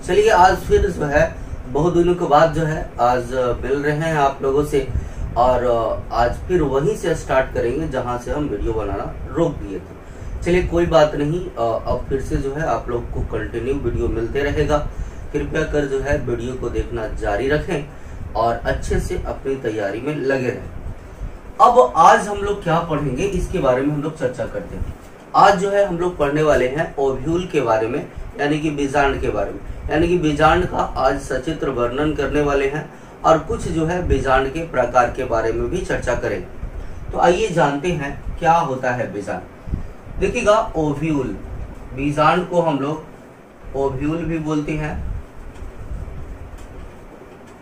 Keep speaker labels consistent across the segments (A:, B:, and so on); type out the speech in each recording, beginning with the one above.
A: चलिए आज फिर जो है बहुत दिनों के बाद जो है आज मिल रहे हैं आप लोगों से, और आज फिर वहीं से स्टार्ट करेंगे जहां से हम वीडियो बनाना रोक दिए थे। चलिए कोई बात नहीं, अब फिर से जो है आप लोग को कंटिन्यू वीडियो मिलते रहेगा। कृपया कर जो है वीडियो को देखना जारी रखें और अच्छे से अपनी तैयारी में लगे रहें। अब आज हम लोग क्या पढ़ेंगे इसके बारे में हम लोग चर्चा करते हैं। आज जो है हम लोग पढ़ने वाले हैं ओव्यूल के बारे में, यानी कि बीजांड के बारे में, यानी कि बीजांड का आज सचित्र वर्णन करने वाले हैं और कुछ जो है बीजांड के प्रकार के बारे में भी चर्चा करेंगे। तो आइए जानते हैं क्या होता है बीजांड। देखिएगा ओव्यूल, बीजांड को हम लोग ओव्यूल भी बोलते हैं।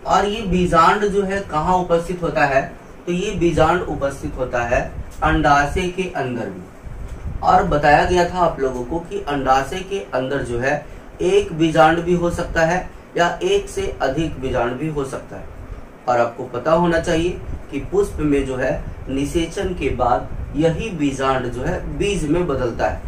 A: और ये बीजांड जो है कहाँ उपस्थित होता है, तो ये बीजांड उपस्थित होता है अंडाशय के अंदर भी। और बताया गया था आप लोगों को कि अंडाशय के अंदर जो है एक बीजांड भी हो सकता है या एक से अधिक बीजांड भी हो सकता है। और आपको पता होना चाहिए कि पुष्प में जो है निषेचन के बाद यही बीजांड जो है बीज में बदलता है।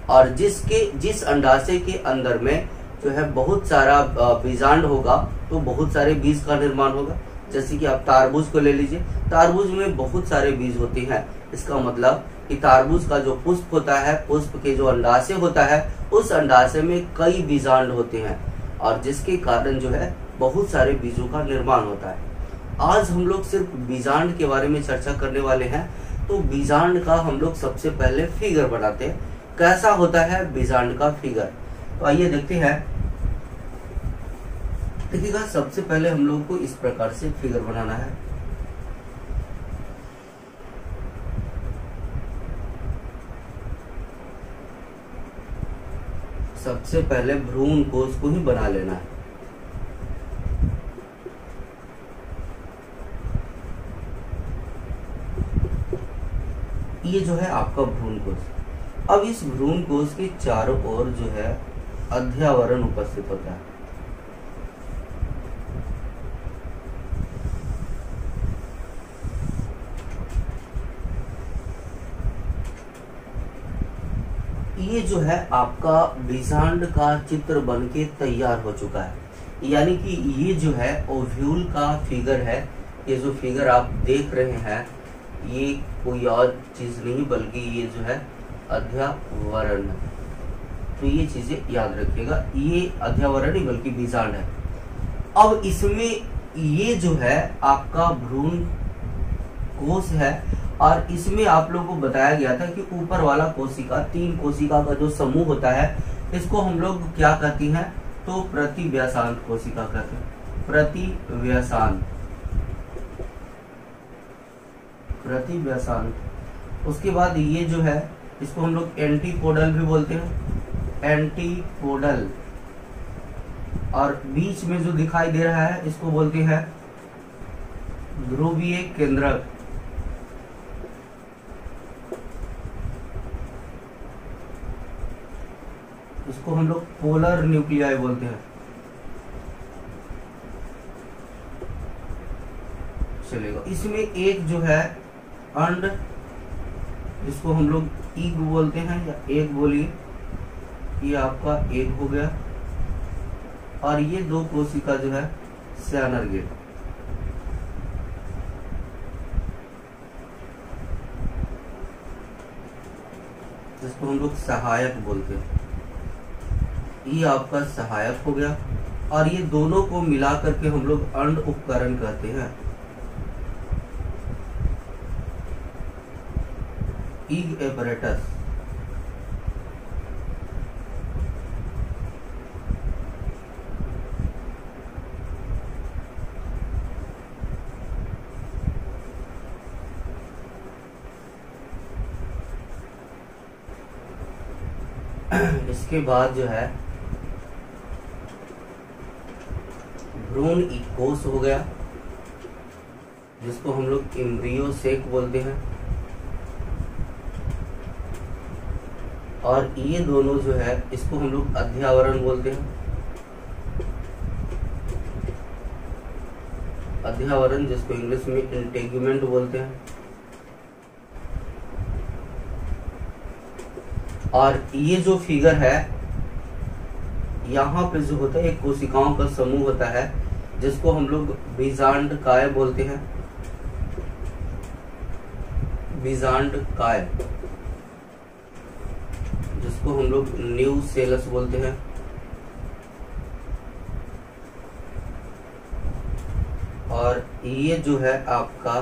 A: और जिस अंडाशय के अंदर में जो है बहुत सारा बीजांड होगा तो बहुत सारे बीज का निर्माण होगा। जैसे कि आप तारबूज को ले लीजिए, तारबूज में बहुत सारे बीज होते हैं। इसका मतलब कि तारबूज का जो पुष्प होता है, पुष्प के जो अंडाशय होता है, उस अंडाशय में कई बीजांड होते हैं और जिसके कारण जो है बहुत सारे बीजों का निर्माण होता है। आज हम लोग सिर्फ बीजांड के बारे में चर्चा करने वाले हैं। तो बीजांड का हम लोग सबसे पहले फिगर बनाते हैं। कैसा होता है बीजांड का फिगर, तो आइए देखते हैं। देखिएगा सबसे पहले हम लोग को इस प्रकार से फिगर बनाना है। सबसे पहले भ्रूण कोश को ही बना लेना है। ये जो है आपका भ्रूण कोश। अब इस भ्रूण कोश के चारों ओर जो है अध्यावरण उपस्थित होता है। ये जो है आपका बीजांड का चित्र बनके तैयार हो चुका है। यानी कि ये जो है ओव्यूल का फिगर है। ये जो फिगर आप देख रहे हैं ये कोई और चीज नहीं बल्कि ये जो है अध्यावरण है। तो ये चीजें याद रखिएगा, ये अध्यावरण नहीं बल्कि बीजांड है। अब इसमें ये जो है आपका भ्रूण कोश है और इसमें आप लोगों को बताया गया था कि ऊपर वाला कोशिका, 3 कोशिका का जो समूह होता है इसको हम लोग क्या कहते हैं, तो प्रतिव्यासांत कोशिका कहते हैं। प्रतिव्यासांत। उसके बाद ये जो है इसको हम लोग एंटीपोडल भी बोलते हैं, एंटीपोडल। और बीच में जो दिखाई दे रहा है इसको बोलते हैं ध्रुवीय केंद्रक। इसको हम लोग पोलर न्यूक्लियाई बोलते हैं। चलेगा। इसमें एक जो है अंड, इसको हम लोग ईग बोलते हैं या एग बोलिए, ये आपका एग हो गया। और ये 2 कोशिका जो है स्यानरगेट। जिसको हम लोग सहायक बोलते हैं। ये आपका सहायक हो गया। और ये दोनों को मिला करके हम लोग अंड उपकरण कहते हैं, ईग एपरेटस। इसके बाद जो है भ्रूण कोश हो गया, जिसको हम लोग एम्ब्रियो सेक बोलते हैं। और ये दोनों जो है इसको हम लोग अध्यावरण बोलते हैं। अध्यावरण जिसको इंग्लिश में इंटेगुमेंट बोलते हैं। और ये जो फिगर है यहाँ पे जो होता है एक कोशिकाओं का समूह होता है जिसको हम लोग बीजांडकाय बोलते हैं, बीजांडकाय, जिसको हम लोग न्यूसेलस बोलते हैं। और ये जो है आपका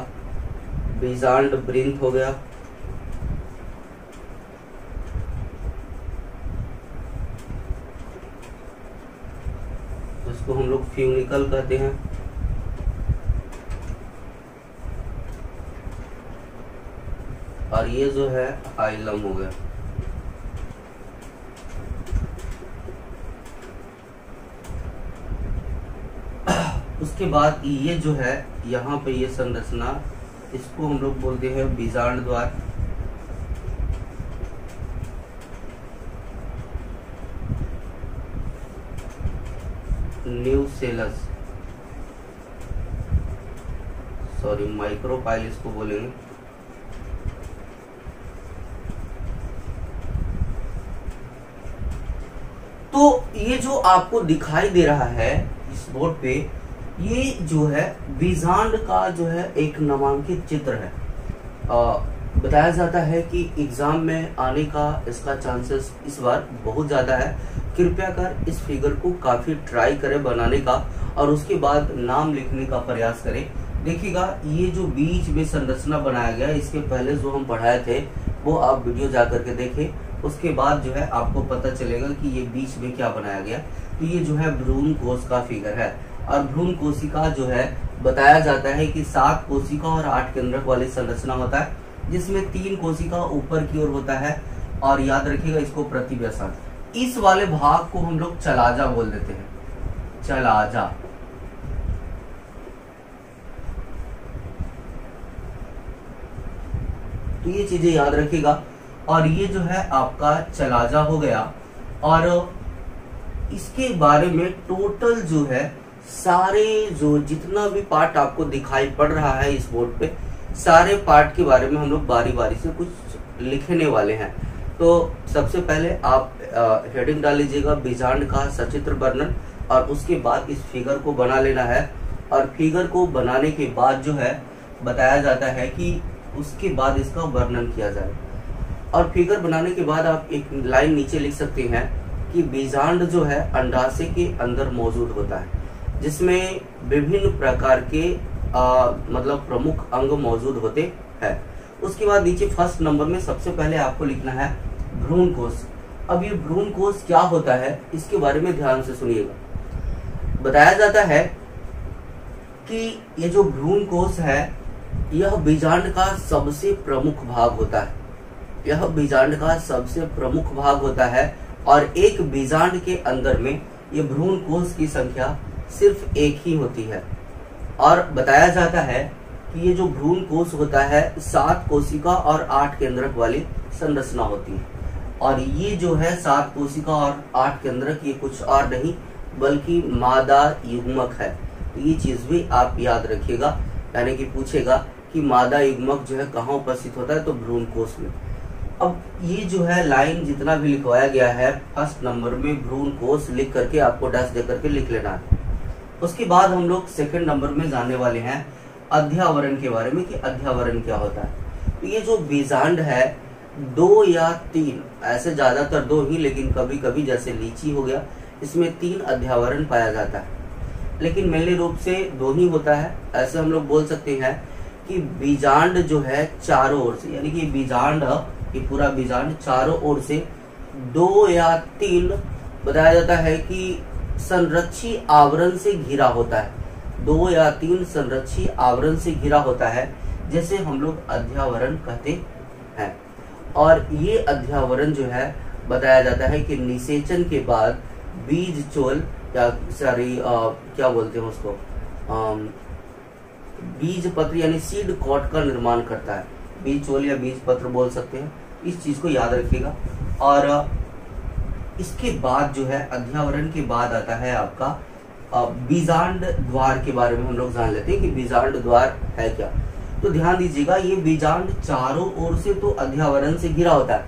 A: बीजांड वृंत हो गया। जिसको हम लोग फ्यूनिकल कहते हैं। और ये जो है हाइलम हो गया। उसके बाद ये जो है यहाँ पे ये संरचना, इसको हम लोग बोलते हैं बीजांड द्वार। न्यूसेलस, सॉरी माइक्रोपाइल इसको बोलेंगे। तो ये जो आपको दिखाई दे रहा है इस बोर्ड पे, ये जो है बीजांड का जो है एक नामांकित चित्र है। बताया जाता है कि एग्जाम में आने का इसका चांसेस इस बार बहुत ज्यादा है। कृपया कर इस फिगर को काफी ट्राई करें बनाने का और उसके बाद नाम लिखने का प्रयास करें। देखिएगा ये जो बीच में संरचना बनाया गया, इसके पहले जो हम पढ़ाए थे वो आप वीडियो जा करके देखें। उसके बाद जो है आपको पता चलेगा कि ये बीच में क्या बनाया गया। तो ये जो है भ्रूण कोश का फिगर है। और भ्रूण कोशिका जो है बताया जाता है कि 7 कोशिका और 8 केंद्रक वाली संरचना होता है, जिसमें 3 कोशिका ऊपर की ओर होता है। और याद रखिएगा इसको प्रतिव्यसन, इस वाले भाग को हम लोग चलाजा बोल देते हैं, चलाजा। तो ये चीजें याद रखिएगा। और ये जो है आपका चलाजा हो गया। और इसके बारे में टोटल जो है सारे जो जितना भी पार्ट आपको दिखाई पड़ रहा है इस बोर्ड पे, सारे पार्ट के बारे में हम लोग बारी बारी से कुछ लिखने वाले हैं। तो सबसे पहले आप हेडिंग डाल लीजिएगा बीजांड का सचित्र वर्णन, और उसके बाद इस फिगर को बना लेना है। और फिगर को बनाने के बाद जो है बताया जाता है कि उसके बाद इसका वर्णन किया जाए। और फिगर बनाने के बाद आप एक लाइन नीचे लिख सकते हैं कि बीजांड जो है अंडाशय के अंदर मौजूद होता है, जिसमें विभिन्न प्रकार के मतलब प्रमुख अंग मौजूद होते हैं। उसके बाद नीचे फर्स्ट नंबर में सबसे पहले आपको लिखना है भ्रूण कोश। अब ये भ्रूण कोश क्या होता है इसके बारे में ध्यान से सुनिएगा। बताया जाता है कि ये जो भ्रूण कोश है यह बीजांड का सबसे प्रमुख भाग होता है। यह बीजांड का सबसे प्रमुख भाग होता है। और एक बीजांड के अंदर में ये भ्रूण कोश की संख्या सिर्फ एक ही होती है। और बताया जाता है कि ये जो भ्रूण कोश होता है 7 कोशिका और 8 केंद्रक वाली संरचना होती है। और ये जो है 7 कोशिका और 8 केंद्रक, ये कुछ और नहीं बल्कि मादा युग्मक है। तो ये चीज भी आप याद रखिएगा, यानी कि पूछेगा कि मादा युग्मक जो है कहाँ उपस्थित होता है, तो भ्रूण कोश में। अब ये जो है लाइन जितना भी लिखवाया गया है फर्स्ट नंबर में भ्रूण कोश लिख करके आपको डैश दे करके लिख लेना है। उसके बाद हम लोग सेकंड नंबर में जानने वाले हैं अध्यावरण के बारे में कि अध्यावरण क्या होता है। तो ये जो बीजांड है 2 या 3, ऐसे ज्यादातर 2 ही, लेकिन कभी कभी जैसे लीची हो गया इसमें 3 अध्यावरण पाया जाता है, लेकिन मेनली रूप से 2 ही होता है। ऐसे हम लोग बोल सकते हैं कि बीजांड जो है चारों ओर से, यानी कि बीजांड, ये पूरा बीजांड चारों ओर से 2 या 3 बताया जाता है कि संरक्षी आवरण से घिरा होता है। 2 या 3 संरक्षी आवरण से घिरा होता है, जैसे हम लोग अध्यावरण कहते हैं। और ये अध्यावरण जो है बताया जाता है कि निषेचन के बाद बीज चोल या क्या बोलते हैं उसको, बीज पत्र यानी सीड कॉट का निर्माण करता है। बीज चोल या बीज पत्र बोल सकते हैं, इस चीज को याद रखिएगा। और इसके बाद जो है अध्यावरण के बाद आता है आपका बीजांड द्वार के बारे में हम लोग जान लेते हैं कि बीजांड द्वार है क्या। तो ध्यान दीजिएगा, ये बीजांड चारों ओर से तो अध्यावरण से घिरा होता है।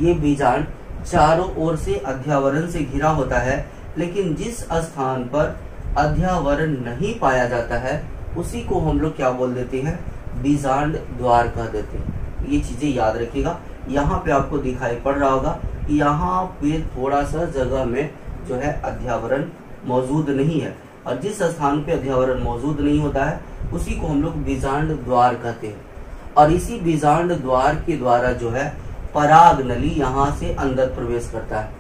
A: ये बीजांड चारों ओर से अध्यावरण से घिरा होता है, लेकिन जिस स्थान पर अध्यावरण नहीं पाया जाता है उसी को हम लोग क्या बोल देते हैं, बीजांड द्वार कह देते हैं। ये चीजें याद रखिएगा। यहाँ पे आपको दिखाई पड़ रहा होगा, यहाँ पे थोड़ा सा जगह में जो है अध्यावरण मौजूद नहीं है, और जिस स्थान पे अध्यावरण मौजूद नहीं होता है उसी को हम लोग बीजांड द्वार कहते हैं। और इसी बीजांड द्वार के द्वारा जो है पराग नली यहाँ से अंदर प्रवेश करता है।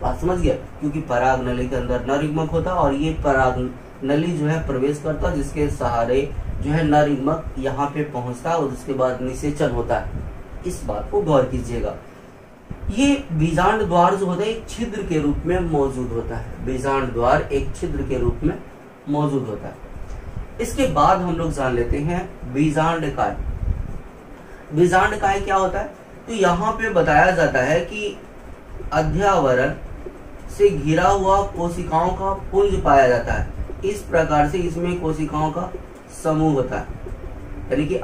A: बात समझ गया? क्योंकि पराग नली के अंदर नरयुग्मक होता है और ये पराग नली जो है प्रवेश करता है, जिसके सहारे जो है नरयुग्मक यहाँ पे पहुंचता है और उसके बाद निषेचन होता है। इस बात को गौर कीजिएगा। ये बीजांड द्वार जो होता है एक छिद्र के रूप में मौजूद होता है। बीजांड द्वार एक छिद्र के रूप में मौजूद होता है। इसके बाद हम लोग जान लेते हैं बीजांड काय। बीजांड काय क्या होता है? तो यहाँ पे बताया जाता है कि अध्यावरण से घिरा हुआ कोशिकाओं का पुंज पाया जाता है। इस प्रकार से इसमें कोशिकाओं का समूह होता है, यानी कि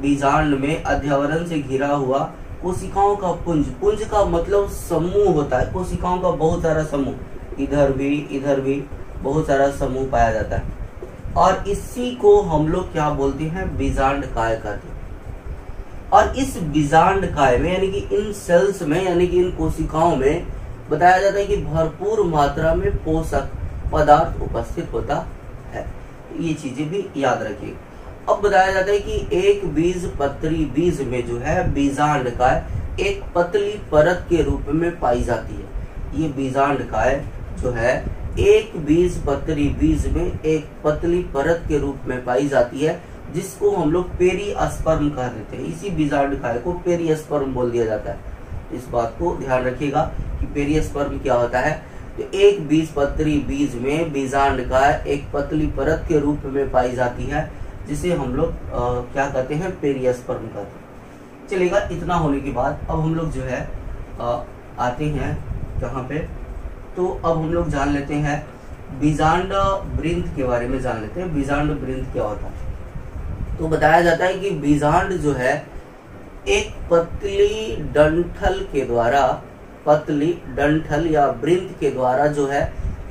A: बीजांड में अध्यावरण से घिरा हुआ कोशिकाओं का पुंज, पुंज का मतलब समूह होता है, कोशिकाओं का बहुत सारा समूह, इधर भी बहुत सारा समूह पाया जाता है, और इसी को हम लोग क्या बोलते हैं, बीजांड काय कहते हैं। और इस बीजांड काय में यानी कि इन सेल्स में यानी कि इन कोशिकाओं में बताया जाता है कि भरपूर मात्रा में पोषक पदार्थ उपस्थित होता है। ये चीजें भी याद रखिए। अब बताया जाता है कि एक बीजपत्री बीज में जो है बीजांड काय एक पतली परत के रूप में पाई जाती है। ये बीजांड काय जो है एक बीजपत्री बीज में एक पतली परत के रूप में पाई जाती है, जिसको हम लोग पेरिस्पर्म कह देते हैं। इसी बीजांड काय को पेरिस्पर्म बोल दिया जाता है। इस बात को ध्यान रखिएगा कि पेरिस्पर्म क्या होता है। तो एक बीजपत्री बीज में बीजांड काय एक पतली परत के रूप में पाई जाती है, जिसे हम लोग क्या कहते हैं, पेरिस्पर्म कहते हैं। चलेगा। इतना होने के बाद अब हम लोग जो है आते हैं कहाँ पे, तो अब हम लोग जान लेते हैं बीजांड वृंत के बारे में जान लेते हैं। बीजांड वृंत क्या होता है? तो बताया जाता है कि बीजांड जो है एक पतली डंठल के द्वारा, पतली डंठल या वृंत के द्वारा जो है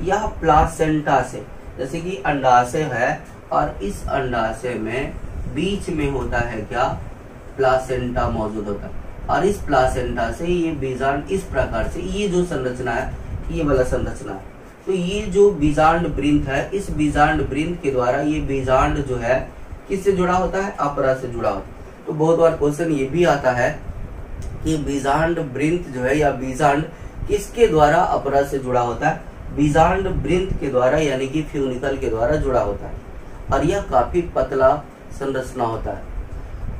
A: यह प्लासेंटा से, जैसे कि अंडाशय है और इस अंडाशय में बीच में होता है क्या, प्लासेंटा मौजूद होता है, और इस प्लासेंटा से ये बीजांड इस प्रकार से, ये जो संरचना है ये वाला संरचना है, तो ये जो बीजांड वृंत है, इस बीजांड वृंत के द्वारा ये बीजांड जो है किससे जुड़ा होता है, अपरा से जुड़ा होता है। तो बहुत बार क्वेश्चन ये भी आता है कि बीजांड वृंत जो है या बीजांड किसके द्वारा अपरा से जुड़ा होता है, बीजांड वृंत के द्वारा यानी कि फ्यूनिकल के द्वारा जुड़ा होता है, और यह काफी पतला संरचना होता है।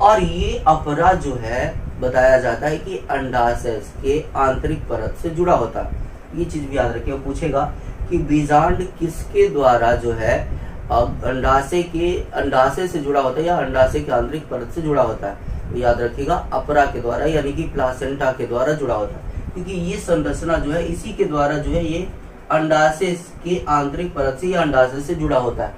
A: और ये अपरा जो है बताया जाता है कि अंडाशय के आंतरिक परत से जुड़ा होता है। ये चीज भी याद रखिए, पूछेगा कि बीजांड किसके द्वारा जो है अंडाशय से जुड़ा होता है या अंडाशय के आंतरिक परत से जुड़ा होता है। तो याद रखिएगा अपरा के द्वारा यानी कि प्लासेंटा के द्वारा जुड़ा होता है, क्योंकि ये संरचना जो है इसी के द्वारा जो है ये अंडाशय के आंतरिक परत से या अंडाशय से जुड़ा होता है।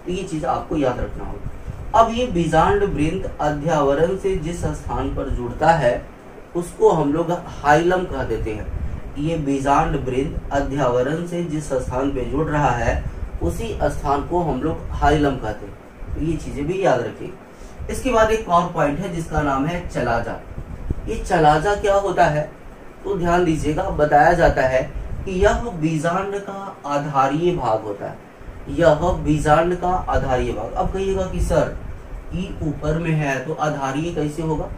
A: तो ये चीज आपको याद रखना होगा। अब ये बीजांड वृंत अध्यावरण से जिस स्थान पर जुड़ता है उसको हम लोग हाइलम कह देते हैं। ये बीजांड वृंत अध्यावरण से जिस स्थान पे जुड़ रहा है उसी स्थान को हम लोग हाइलम कहते हैं। तो ये चीजें भी याद रखिए। इसके बाद एक और पॉइंट है जिसका नाम है चलाजा। ये चलाजा क्या होता है, तो ध्यान दीजिएगा। बताया जाता है कि यह बीजांड का आधारीय भाग होता है, यह बीजांड का आधारीय भाग। अब कहिएगा कि सर ई ऊपर में है तो आधारीय कैसे होगा,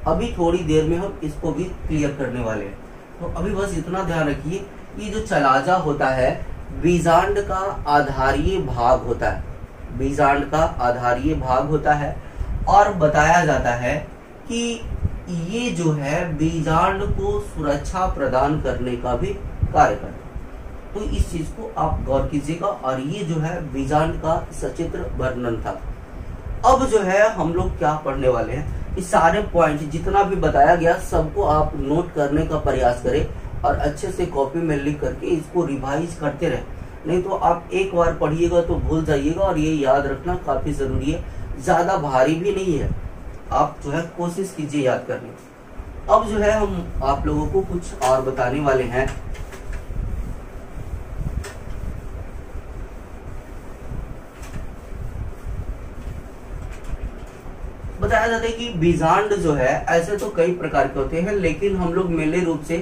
A: अभी थोड़ी देर में हम इसको भी क्लियर करने वाले हैं। तो अभी बस इतना ध्यान रखिए, ये जो चलाजा होता है बीजांड का आधारीय भाग होता है, बीजांड का आधारीय भाग होता है, और बताया जाता है कि ये जो है बीजांड को सुरक्षा प्रदान करने का भी कार्य करता है। तो इस चीज को आप गौर कीजिएगा। और ये जो है बीजांड का सचित्र वर्णन था। अब जो है हम लोग क्या पढ़ने वाले हैं, इस सारे पॉइंट जितना भी बताया गया सबको आप नोट करने का प्रयास करें और अच्छे से कॉपी में लिख करके इसको रिवाइज करते रहे, नहीं तो आप एक बार पढ़िएगा तो भूल जाइएगा। और ये याद रखना काफी जरूरी है, ज्यादा भारी भी नहीं है, आप जो है कोशिश कीजिए याद करने। अब जो है हम आप लोगों को कुछ और बताने वाले हैं बताया जाता है कि बीजांड जो है ऐसे तो कई प्रकार के होते हैं, लेकिन हम लोग मेनली रूप से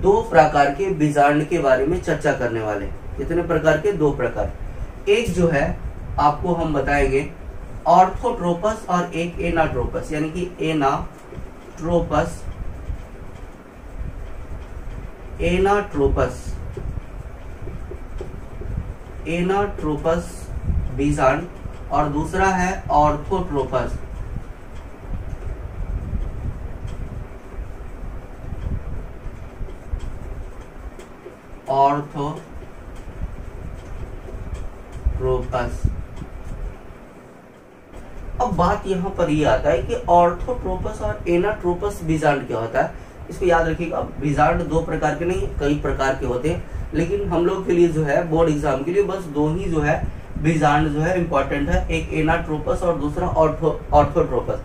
A: 2 प्रकार के बीजांड के बारे में चर्चा करने वाले हैं। कितने प्रकार के? 2 प्रकार। एक जो है आपको हम बताएंगे ऑर्थोट्रोपस और एक एनाट्रोपस, यानी कि एनाट्रोपस बीजांड, और दूसरा है ऑर्थोट्रोपस। अब बात यहाँ पर ये आता है कि ऑर्थोट्रोपस और एनाट्रोपस बीजांड क्या होता है। इसको याद रखिएगा, बीजांड 2 प्रकार के नहीं कई प्रकार के होते हैं, लेकिन हम लोग के लिए जो है बोर्ड एग्जाम के लिए बस 2 ही जो है बीजांड जो है इंपॉर्टेंट है, एक एनाट्रोपस और दूसरा ऑर्थोट्रोपस।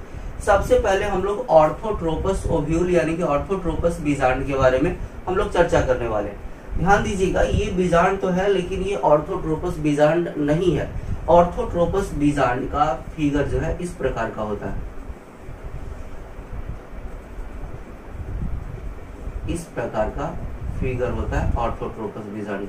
A: सबसे पहले हम लोग ऑर्थोट्रोपस ओव्यूल यानी कि ऑर्थोट्रोपस बीजांड के बारे में हम लोग चर्चा करने वाले हैं। ध्यान दीजिएगा, ये बीजांड तो है लेकिन ये ऑर्थोट्रोपस बीजांड नहीं है। ऑर्थोट्रोपस बीजांड का फिगर जो है इस प्रकार का होता है, इस प्रकार का फिगर होता है ऑर्थोट्रोपस बीजांड।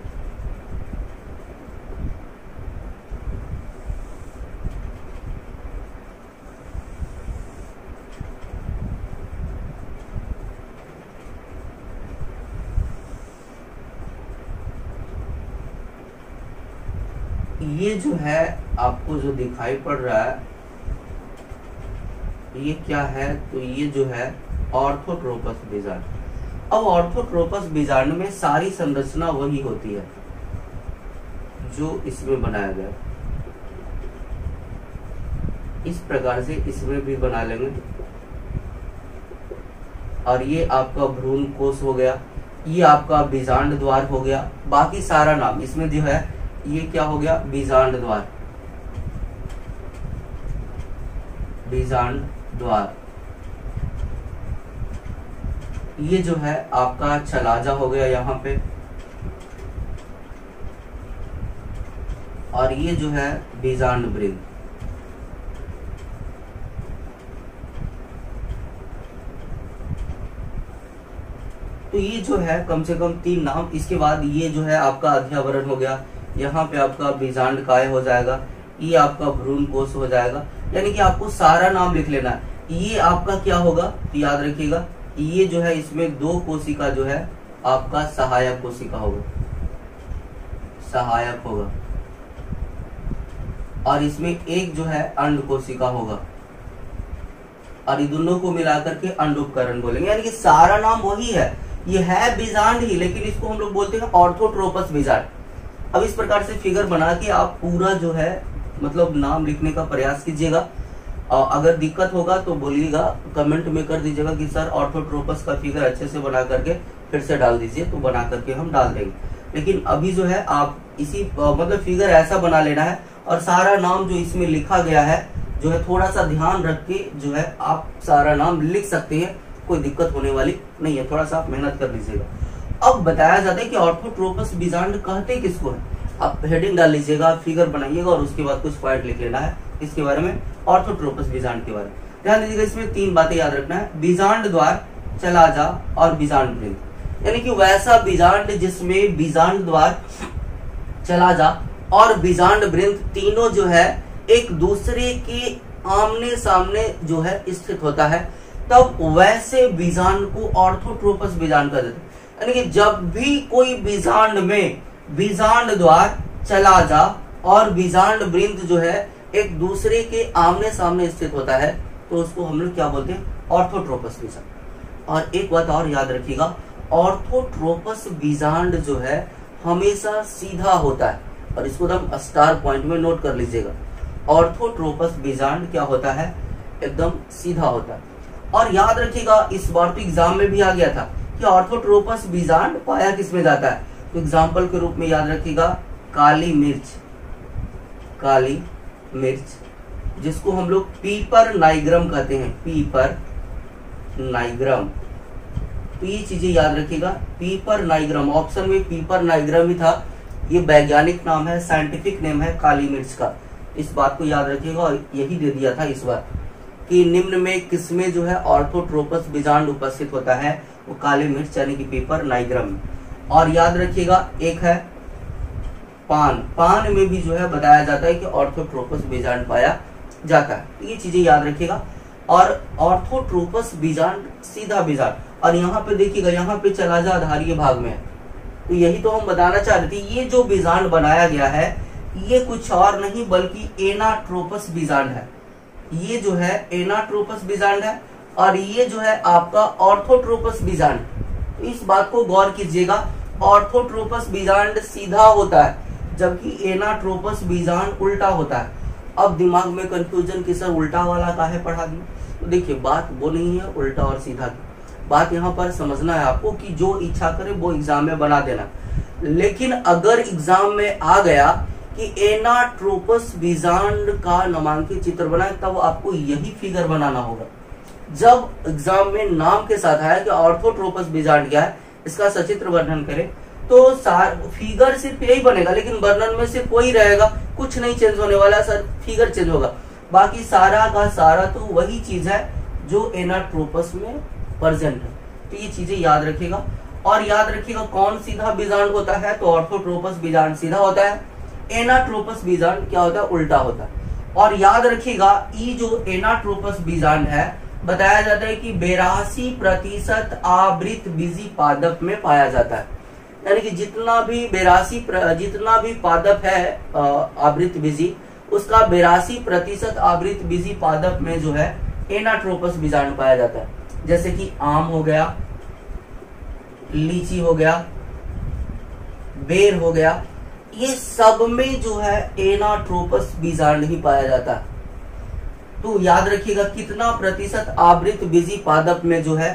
A: ये जो है आपको जो दिखाई पड़ रहा है ये क्या है? तो ये जो है ऑर्थोट्रोपस बीजांड। अब ऑर्थोट्रोपस बीजांड में सारी संरचना वही होती है जो इसमें बनाया गया। इस प्रकार से इसमें भी बना लेंगे, और ये आपका भ्रूण कोश हो गया, ये आपका बीजांड द्वार हो गया। बाकी सारा नाम इसमें जो है ये क्या हो गया? बीजांड द्वार, बीजांड द्वार। ये जो है आपका छलाजा हो गया यहाँ पे, और ये जो है बीजांड वृंत। तो ये जो है कम से कम 3 नाम। इसके बाद ये जो है आपका अध्यावरण हो गया, यहाँ पे आपका बीजांड काय हो जाएगा, ये आपका भ्रूण कोश हो जाएगा। यानी कि आपको सारा नाम लिख लेना है। ये आपका क्या होगा? तो याद रखिएगा, ये जो है इसमें 2 कोशिका जो है आपका सहायक कोशिका होगा, सहायक होगा, और इसमें एक जो है अंड कोशिका होगा, और ये दोनों को मिलाकर के अंड उपकरण बोलेंगे। यानी कि सारा नाम वही है, ये है बीजांड ही, लेकिन इसको हम लोग बोलते हैं ऑर्थोट्रोपस बीजांड। अब इस प्रकार से फिगर बना के आप पूरा जो है मतलब नाम लिखने का प्रयास कीजिएगा। अगर दिक्कत होगा तो बोलिएगा, कमेंट में कर दीजिएगा कि सर ऑर्थोट्रोपस का फिगर अच्छे से बना करके फिर से डाल दीजिए, तो बना करके हम डाल देंगे। लेकिन अभी जो है आप इसी मतलब फिगर ऐसा बना लेना है, और सारा नाम जो इसमें लिखा गया है जो है थोड़ा सा ध्यान रख के जो है आप सारा नाम लिख सकते हैं, कोई दिक्कत होने वाली नहीं है। थोड़ा सा आप मेहनत कर लीजिएगा। अब बताया जाता है कि ऑर्थोट्रोपस बीजांड कहते किसको है। आप हेडिंग डाल लीजिएगा, फिगर बनाइएगा, और उसके बाद कुछ पॉइंट लिख लेना है इसके बारे में, ऑर्थोट्रोपस बीजांड के बारे में। ध्यान दीजिएगा, इसमें 3 बातें याद रखना है, बीजांड द्वार, चलाजा और बीजांड वृंत। यानी कि वैसा बीजांड जिसमें बीजांड द्वार, चलाजा और बीजांड वृंत तीनों जो है एक दूसरे के आमने सामने जो है स्थित होता है, तब वैसे बीजांड को ऑर्थोट्रोपस बीजांड कर देते हैं। यानी कि जब भी कोई बीजांड में बीजांड द्वार, चलाजा और बीजांड वृंत जो है एक दूसरे के आमने सामने स्थित होता है, तो उसको हम लोग क्या बोलते हैं? ऑर्थोट्रोपस बीजांड। और एक बात और याद रखिएगा, ऑर्थोट्रोपस बीजांड जो है हमेशा सीधा होता है, और इसको हम स्टार पॉइंट में नोट कर लीजिएगा। ऑर्थोट्रोपस बीजांड क्या होता है? एकदम सीधा होता है। और याद रखिएगा, इस बार तो एग्जाम में भी आ गया था कि ऑर्थोट्रोपस बीजांड पाया किसमें जाता है। तो एग्जाम्पल के रूप में याद रखिएगा, काली मिर्च, काली मिर्च, जिसको हम लोग पीपर नाइग्रम कहते हैं, पीपर नाइग्रम। तो ये चीजें याद रखिएगा, पीपर नाइग्रम। ऑप्शन में पीपर नाइग्रम ही था, ये वैज्ञानिक नाम है, साइंटिफिक नेम है काली मिर्च का। इस बात को याद रखिएगा, और यही दे दिया था इस बार। कि निम्न में किसमें जो है ऑर्थोट्रोपस बीजांड उपस्थित होता है, वो काली मिर्च यानी कि पेपर नाइग्राम में। और याद रखिएगा एक है पान में भी जो है बताया जाता है कि ऑर्थोट्रोपस बीजांड पाया जाता है। ये चीजें याद रखिएगा। और ऑर्थोट्रोपस बीजांड सीधा बीजांड, और यहाँ पे देखिएगा, यहाँ पे चला जा आधारीय भाग में है। तो यही तो हम बताना चाह रहे थे, ये जो बीजांड बनाया गया है ये कुछ और नहीं बल्कि एनाट्रोपस बीजांड है। ये जो है एनाट्रोपस बीजांड है और ये जो है आपका ऑर्थोट्रोपस बीजांड। तो इस बात को गौर कीजिएगा, ऑर्थोट्रोपस बीजांड सीधा होता है जबकि एनाट्रोपस बीजांड उल्टा होता है। अब दिमाग में कंफ्यूजन कि सर उल्टा वाला काहे पढ़ा दिया, तो देखिए बात वो नहीं है उल्टा और सीधा की। बात यहाँ पर समझना है आपको कि जो इच्छा करे वो एग्जाम में बना देना, लेकिन अगर एग्जाम में आ गया कि एनाट्रोपस बीजांड का नामांकित चित्र बनाए तब आपको यही फिगर बनाना होगा। जब एग्जाम में नाम के साथ आया कि ऑर्थोट्रोपस बीजांड क्या है, इसका सचित्र वर्णन करें तो फिगर सिर्फ यही बनेगा, लेकिन वर्णन में सिर्फ वही रहेगा, कुछ नहीं चेंज होने वाला, सर फिगर चेंज होगा, बाकी सारा का सारा तो वही चीज है जो एनाट्रोपस में प्रेजेंट है। तो ये चीजें याद रखिएगा। और याद रखिएगा कौन सीधा बीजांड होता है, तो ऑर्थोट्रोपस बीजांड सीधा होता है, एनाट्रोपस बीजांड क्या होता है, उल्टा होता है। और याद रखिएगा ये जो एनाट्रोपस बीजांड है बताया जाता है कि 82% आवृत बीजी पादप में पाया जाता है, यानी कि जितना भी पादप है आवृत बीजी, उसका 82% आवृत बीजी पादप में जो है एनाट्रोपस बीजांड पाया जाता है। जैसे कि आम हो गया, लीची हो गया, बेर हो गया, ये सब में जो है एनाट्रोपस बीजांड ही पाया जाता है। तो याद रखिएगा कितना प्रतिशत आवृत बीजी पादप में जो है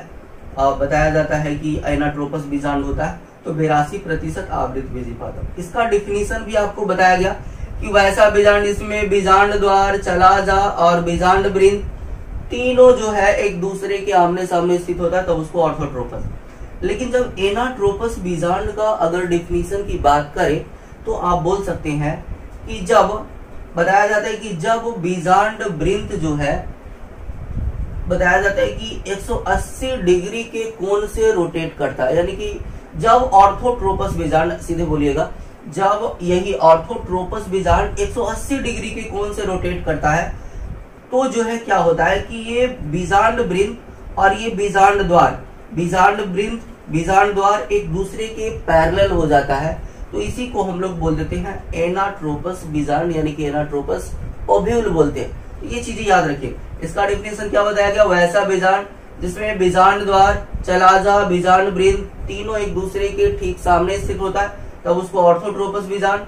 A: बताया जाता है कि एनाट्रोपस बीजांड होता है, तो 82% आवृत बीजी पादप। इसका डिफिनीशन भी आपको बताया गया कि वैसा बीजांड इसमें बीजांड द्वार, चलाजा और बीजांड वृंत तीनों जो है एक दूसरे के आमने सामने स्थित होता है, तब उसको ऑर्थोट्रोपस। लेकिन जब एनाट्रोपस बीजांड का अगर डिफिनीशन की बात करें तो आप बोल सकते हैं कि जब बताया जाता है कि जब बीजांड वृंत जो है बताया जाता है कि 180 डिग्री के कोण से रोटेट करता है, यानी कि जब ऑर्थोट्रोपस बीजांड, सीधे बोलिएगा, जब यही ऑर्थोट्रोपस बीजांड 180 डिग्री के कोण से रोटेट करता है तो जो है क्या होता है कि ये बीजांड वृंत और ये बीजांड द्वार, बीजांड वृंत, बीजांड द्वार एक दूसरे के पैरेलल हो जाता है। तो इसी को हम लोग बोल देते हैं एनाट्रोपस बीजांड, यानी कि एनाट्रोपस ओव्यूल बोलते हैं। ये चीजें याद रखिए। इसका डिफिनेशन क्या बताया गया, वैसा बीजांड जिसमें बीजांड द्वार, चलाजा, बीजांड वृंत तीनों एक दूसरे के ठीक सामने स्थित होता है, तब उसको ऑर्थोट्रोपस बीजांड।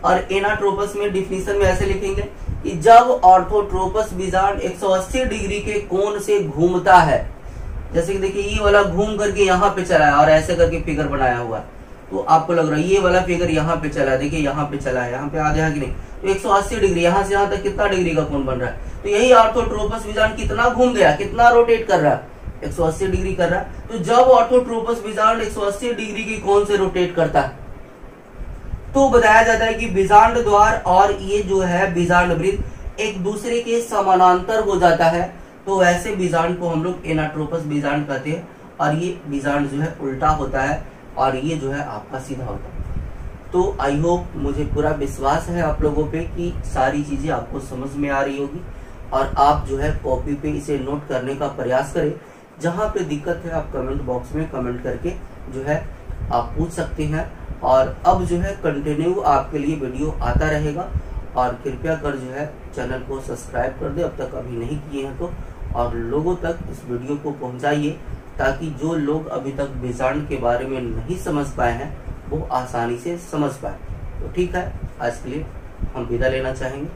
A: और एनाट्रोपस में डिफिनेशन में ऐसे लिखेंगे कि जब ऑर्थोट्रोपस बीजांड 180 डिग्री के कोण से घूमता है, जैसे कि देखिए ये वाला घूम करके यहाँ पे चला है और ऐसे करके फिगर बनाया हुआ है, तो आपको लग रहा है ये वाला फिगर यहाँ पे चला है, देखिए यहाँ पे चला है, यहाँ पे आ गया कि नहीं, तो 180 डिग्री, यहाँ से यहाँ तक कितना डिग्री का कोण बन रहा है, तो यही ऑर्थोट्रोपस बीजांड कितना घूम गया, कितना रोटेट कर रहा है, 180 डिग्री कर रहा है। तो जब ऑर्थोट्रोपस बीजांड 180 डिग्री के कोण से रोटेट करता है तो बताया जाता है कि बीजांड द्वार और ये जो है बीजांड वृत्त एक दूसरे के समानांतर हो जाता है, तो ऐसे बीजांड को हम लोग एनाट्रोपस बीजांड कहते हैं। और ये बीजांड जो है उल्टा होता है और ये जो है आपका सीधा होता है। तो आई होप, मुझे पूरा विश्वास है आप लोगों पे कि सारी चीजें आपको समझ में आ रही होगी और आप जो है कॉपी पे इसे नोट करने का प्रयास करें। जहाँ पे दिक्कत है आप कमेंट बॉक्स में कमेंट करके जो है आप पूछ सकते हैं। और अब जो है कंटिन्यू आपके लिए वीडियो आता रहेगा और कृपया कर जो है चैनल को सब्सक्राइब कर दे अब तक अभी नहीं किए हैं तो, और लोगों तक इस वीडियो को पहुंचाइए ताकि जो लोग अभी तक बीजांड के बारे में नहीं समझ पाए हैं वो आसानी से समझ पाए। तो ठीक है, आज के लिए हम विदा लेना चाहेंगे।